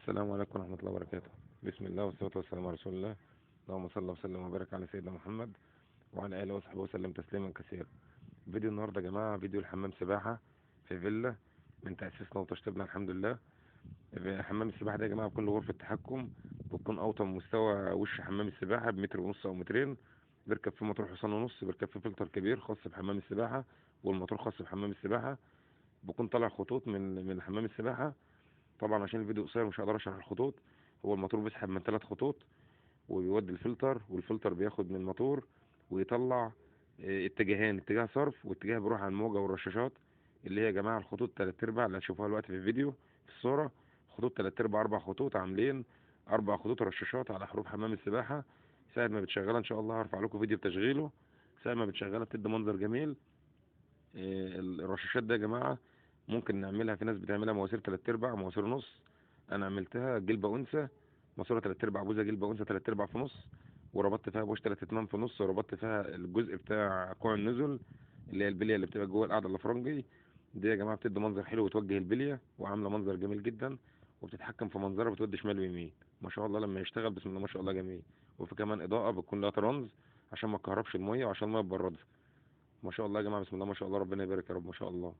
السلام عليكم ورحمة الله وبركاته. بسم الله والصلاة والسلام على رسول الله. اللهم صل وسلم وبارك على سيدنا محمد وعلى آله وصحبه وسلم تسليما كثيرا. فيديو النهاردة يا جماعة فيديو الحمام سباحة في فيلا من تأسيسنا وتشطيبنا الحمد لله. حمام السباحة ده يا جماعة بكل غرفة تحكم، بتكون أوطى من مستوى وش حمام السباحة بمتر ونص أو مترين. بيركب فيه موتور حصان ونص، بيركب فيه فلتر كبير خاص بحمام السباحة، والموتور خاص بحمام السباحة. بكون طالع خطوط من حمام السباحة. طبعا عشان الفيديو قصير مش هقدر اشرح الخطوط. هو الموتور بيسحب من 3 خطوط وبيودي الفلتر، والفلتر بياخد من الموتور ويطلع اتجاهين، اتجاه صرف واتجاه بيروح على الموجة والرشاشات، اللي هي يا جماعة الخطوط 3/4 اللي هتشوفوها دلوقتي في الفيديو في الصورة. خطوط 3/4 4 خطوط عاملين 4 خطوط رشاشات على حروف حمام السباحة. ساعة ما بتشغلها ان شاء الله هرفع لكم فيديو بتشغيله. ساعة ما بتشغلها بتدي منظر جميل. الرشاشات ده يا جماعة ممكن نعملها، في ناس بتعملها مواسير 3/4 مواسير نص. انا عملتها جلبة انثى، ماسورة 3/4 بوزة، جلبة انثى 3/4 في نص، وربطت فيها بوش 3 اتمام في نص، وربطت فيها الجزء بتاع كوع النزل اللي هي البلية اللي بتبقى جوه القاعدة الافرنجي. دي يا جماعة بتدي منظر حلو وتوجه البلية، وعاملة منظر جميل جدا، وبتتحكم في منظرها بتودي شمال ويمين. ما شاء الله لما يشتغل بسم الله ما شاء الله جميل. وفي كمان اضاءة بتكون لها ترانز عشان ما تكهربش المية وعشان المية تبردها. ما شاء الله يا جماعة بسم الله ما شاء الله، ربنا يبارك يا رب ما شاء الله.